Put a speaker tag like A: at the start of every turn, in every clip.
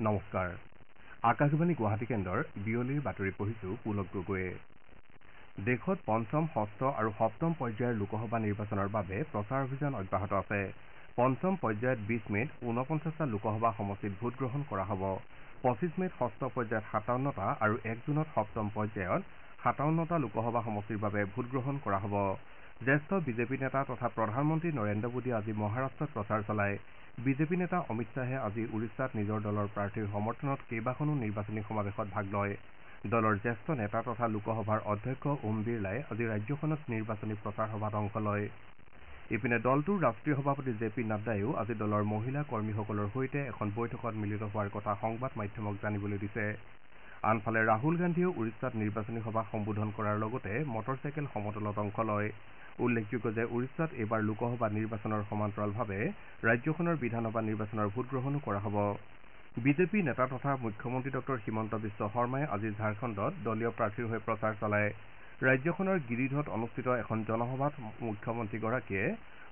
A: নমস্কাৰ আকাশবাণী গুৱাহাটী কেন্দ্ৰৰ বিয়লিৰ বাতৰি পঢ়িছো পুলক গগৈয়ে দেশত পঞ্চম ষষ্ঠ আৰু সপ্তম পৰ্যায়ৰ লোকসভা নিৰ্বাচনৰ বাবে প্ৰচাৰ অভিযান অব্যাহত আছে পঞ্চম পৰ্যায়ত 20 মেত 49টা লোকসভা সমষ্টিত ভোটগ্ৰহণ কৰা হ'ব 25 মেত ষষ্ঠ পৰ্যায়ত 57টা আৰু 1 জুনত সপ্তম পৰ্যায়ত 57টা লোকসভা সমষ্টিৰ বাবে ভোটগ্ৰহণ কৰা হ'ব জ্যেষ্ঠ বিজেপি নেতা তথা প্ৰধানমন্ত্ৰী নৰেন্দ্ৰ মোদীয়ে আজি মহাৰাষ্ট্ৰত প্ৰচাৰ চলায় বিজেপি নেতা অমিত শ্বাহে আজি উৰিষ্যাত নিজৰ দলৰ প্ৰাৰ্থীৰ সমৰ্থনত কেইবাখনো নিৰ্বাচনী সমাৱেশত ভাগ লয় দলৰ জ্যেষ্ঠ নেতা তথা লোকসভাৰ অধ্যক্ষ ওম বিৰলাই আজি ৰাজ্যখনত নিৰ্বাচনী প্ৰচাৰ সভাত অংশ লয় ইপিনে দলটোৰ ৰাষ্ট্ৰীয় সভাপতি জে পি নাড্ডায়ো আজি দলৰ মহিলা কৰ্মীসকলৰ সৈতে এখন বৈঠকত মিলিত হোৱাৰ কথা সংবাদ মাধ্যমক জানিবলৈ দিছে আনফালে ৰাহুল গান্ধীয়েও উৰিষ্যাত নিৰ্বাচনী সভা সম্বোধন কৰাৰ লগতে মটৰচাইকেল সমদলত অংশ লয় উল্লেখযোগ্য যে উৰিষ্যাত এইবাৰ লোকসভা নিৰ্বাচনৰ সমান্তৰালভাৱে ৰাজ্যখনৰ বিধানসভা নিৰ্বাচনৰ ভোটগ্ৰহণো কৰা হ'ব বিজেপি নেতা তথা মুখ্যমন্ত্ৰী ডক্টৰ হিমন্ত বিশ্ব শৰ্মাই আজি ঝাৰখণ্ডত দলীয় প্ৰাৰ্থীৰ হৈ প্ৰচাৰ চলায় ৰাজ্যখনৰ গিৰিধত অনুষ্ঠিত এখন জনসভাত মুখ্যমন্ত্ৰীগৰাকীয়ে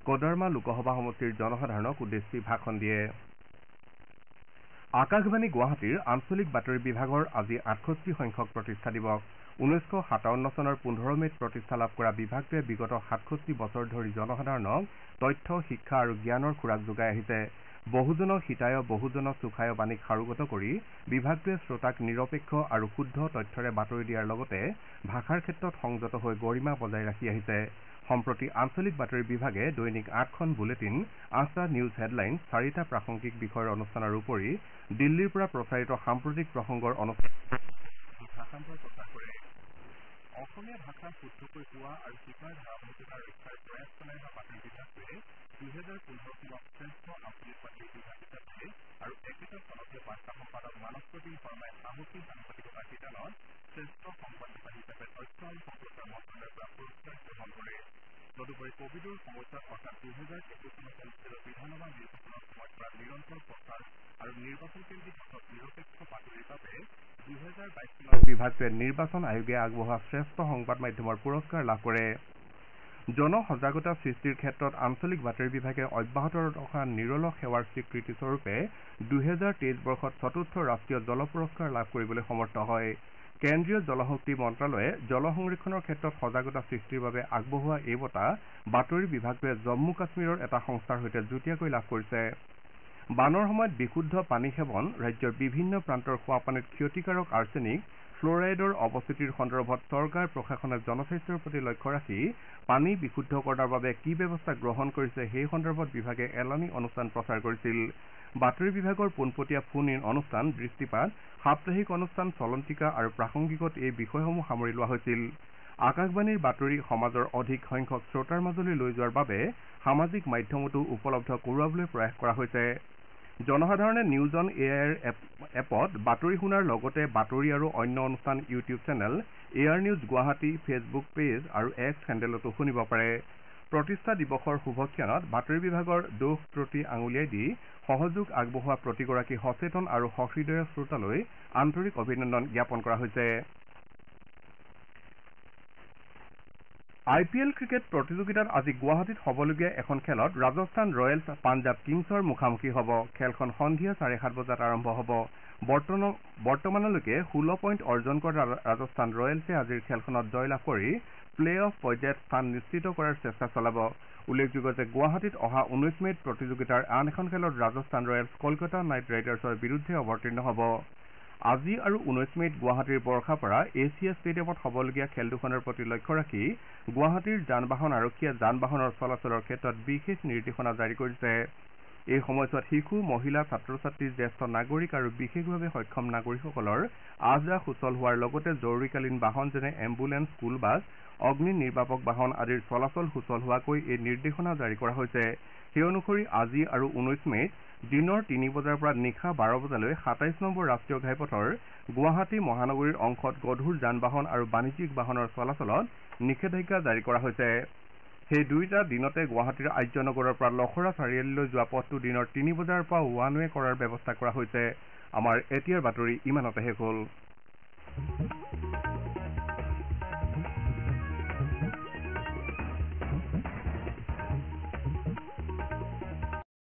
A: কডাৰমা লোকসভা সমষ্টিৰ জনসাধাৰণক উদ্দেশ্যি ভাষণ দিয়ে আকাশবাণী গুৱাহাটীৰ আঞ্চলিক বাতৰি বিভাগৰ আজি 68 সংখ্যক প্ৰতিষ্ঠা দিৱস 1957 চনৰ 15 মেত প্ৰতিষ্ঠা লাভ কৰা বিভাগটোৱে বিগত 67 বছৰ ধৰি জনসাধাৰণক তথ্য শিক্ষা আৰু জ্ঞানৰ খোৰাক যোগাই আহিছে বহুজনক হিতায় বহুজনক সুখায় বাণীক সাৰোগত কৰি বিভাগটোৱে শ্ৰোতাক নিৰপেক্ষ আৰু শুদ্ধ তথ্যৰে বাতৰি দিয়াৰ লগতে ভাষাৰ ক্ষেত্ৰত সংযত হৈ গৰিমা বজাই ৰাখি আহিছে সম্প্ৰতি আঞ্চলিক বাতৰি বিভাগে দৈনিক 8খন বুলেটিন 8টা নিউজ হেডলাইন 4টা প্ৰাসংগিক বিষয়ৰ অনুষ্ঠানৰ উপৰি দিল্লীৰ পৰা প্ৰচাৰিত সাম্প্ৰতিক প্ৰসংগৰ অনুষ্ঠান ভাষান্তৰ প্ৰচাৰ কৰে অসমীয়া ভাষা শুদ্ধকৈ কোৱা আৰু শিকাৰ ধাৰাবাহিকতা ৰক্ষাৰ প্ৰয়াস চলাই অহা বাতৰি বিভাগটোৱে 2015 চনত শ্ৰেষ্ঠ আঞ্চলিক বাতৰি বিভাগ হিচাপে আৰু একেটা চনতে বাৰ্তা সম্পাদক মানস প্ৰতীম শৰ্মাই সাহসী সাংবাদিকতা শিতানত শ্ৰেষ্ঠ সংবাদদাতা হিচাপে তথ্য আৰু সম্প্ৰচাৰ মন্ত্ৰালয়ৰ পৰা পুৰস্কাৰ গ্ৰহণ কৰে তদুপৰি কোভিডৰ সময়ছোৱাত অৰ্থাৎ 2021 চনত অনুষ্ঠিত বিধানসভা নিৰ্বাচনৰ সময়ত কৰা নিৰন্তৰ প্ৰচাৰ আৰু নিৰ্বাচনকেন্দ্ৰিক পথত নিৰপেক্ষ বাতৰিৰ বাবে 2022 চনত বিভাগটোৱে নিৰ্বাচন আয়োগে আগবঢ়োৱা শ্ৰেষ্ঠ সংবাদ মাধ্যমৰ পুৰস্কাৰ লাভ কৰে জনসজাগতা সৃষ্টিৰ ক্ষেত্ৰত আঞ্চলিক বাতৰি বিভাগে অব্যাহত ৰখা নিৰলস সেৱাৰ স্বীকৃতি স্বৰূপে 2023 বৰ্ষত চতুৰ্থ ৰাষ্ট্ৰীয় জল পুৰস্কাৰ লাভ কৰিবলৈ সমৰ্থ হয় কেন্দ্ৰীয় জলশক্তি মন্ত্ৰালয়ে জল সংৰক্ষণৰ ক্ষেত্ৰত সজাগতা সৃষ্টিৰ বাবে আগবঢ়োৱা এই বঁটা বাতৰি বিভাগটোৱে জম্মু কাশ্মীৰৰ এটা সংস্থাৰ সৈতে যুটীয়াকৈ লাভ কৰিছে বানৰ সময়ত বিশুদ্ধ পানী সেৱন ৰাজ্যৰ বিভিন্ন প্ৰান্তৰ খোৱাপানীত ক্ষতিকাৰক আৰ্ছেনিক ফ্লৰাইডৰ অৱস্থিতিৰ সন্দৰ্ভত চৰকাৰ প্ৰশাসনে জনস্বাস্থ্যৰ প্ৰতি লক্ষ্য ৰাখি পানী বিশুদ্ধ কৰাৰ বাবে কি ব্যৱস্থা গ্ৰহণ কৰিছে সেই সন্দৰ্ভত বিভাগে এলানি অনুষ্ঠান প্ৰচাৰ কৰিছিল বাতৰি বিভাগৰ পোনপটীয়া ফোন ইন অনুষ্ঠান দৃষ্টিপাত সাপ্তাহিক অনুষ্ঠান চলন্তিকা আৰু প্ৰাসংগিকত এই বিষয়সমূহ সামৰি লোৱা হৈছিল আকাশবাণীৰ বাতৰি সমাজৰ অধিক সংখ্যক শ্ৰোতাৰ মাজলৈ লৈ যোৱাৰ বাবে সামাজিক মাধ্যমতো উপলব্ধ কৰোৱাবলৈ প্ৰয়াস কৰা হৈছে জনসাধাৰণে নিউজ অন এআইৰ এপত বাতৰি শুনাৰ লগতে বাতৰি আৰু অন্য অনুষ্ঠান YouTube channel এআৰ news Guwahati Facebook page আৰু এক্স হেণ্ডেলতো শুনিব পাৰে প্ৰতিষ্ঠা দিৱসৰ শুভক্ষণত বাতৰি বিভাগৰ দোষ ত্ৰুটি আঙুলিয়াই দি সহযোগ আগবঢ়োৱা প্ৰতিগৰাকী সচেতন আৰু সহৃদয় শ্ৰোতালৈ আন্তৰিক অভিনন্দন জ্ঞাপন কৰা হৈছে IPL ক্ৰিকেট প্ৰতিযোগিতাত আজি গুৱাহাটীত হ'বলগীয়া এখন খেলত ৰাজস্থান ৰয়েলছ পাঞ্জাৱ কিংছৰ মুখামুখি হ'ব খেলখন সন্ধিয়া 7:30 বজাত আৰম্ভ হ'ব বৰ্তমানলৈকে 16 পইণ্ট অৰ্জন কৰা ৰাজস্থান ৰয়েলছে আজিৰ খেলখনত জয়লাভ কৰি প্লে অফ পৰ্যায়ত স্থান নিশ্চিত কৰাৰ চেষ্টা চলাব উল্লেখযোগ্য যে গুৱাহাটীত অহা 19 মেত প্ৰতিযোগিতাৰ আন এখন খেলত ৰাজস্থান ৰয়েলছ কলকাতা নাইট ৰাইডাৰ্ছৰ বিৰুদ্ধে অৱতীৰ্ণ হ'ব আজি আৰু 19 মেত গুৱাহাটীৰ বৰ্ষাপাৰা এছিয়া ষ্টেডিয়ামত হ'বলগীয়া খেল দুখনৰ প্ৰতি লক্ষ্য ৰাখি গুৱাহাটীৰ যান বাহন আৰক্ষীয়ে যান বাহনৰ চলাচলৰ ক্ষেত্ৰত বিশেষ নিৰ্দেশনা জাৰি কৰিছে এই সময়ছোৱাত শিশু মহিলা ছাত্ৰ ছাত্ৰী জ্যেষ্ঠ নাগৰিক আৰু বিশেষভাৱে সক্ষম নাগৰিকসকলৰ আহ যাহ সুচল হোৱাৰ লগতে জৰুৰীকালীন বাহন যেনে এম্বুলেন্স স্কুল বাছ অগ্নি নিৰ্বাপক বাহন আদিৰ চলাচল সুচল হোৱাকৈ এই নিৰ্দেশনা জাৰি কৰা হৈছে সেই অনুসৰি আজি আৰু 19 মেত দিনৰ 3 বজাৰ পৰা নিশা 12 বজালৈ 27 নম্বৰ ৰাষ্ট্ৰীয় ঘাইপথৰ গুৱাহাটী মহানগৰীৰ অংশত গধুৰ যান বাহন আৰু বাণিজ্যিক বাহনৰ চলাচলত নিষেধাজ্ঞা জাৰি কৰা হৈছে সেই দুয়োটা দিনতে গুৱাহাটীৰ আৰ্যনগৰৰ পৰা লখৰা চাৰিআলিলৈ যোৱা পথটো দিনৰ 3 বজাৰ পৰা ওৱান ৱে কৰাৰ ব্যৱস্থা কৰা হৈছে আমাৰ এতিয়াৰ বাতৰি ইমানতে শেষ হ'ল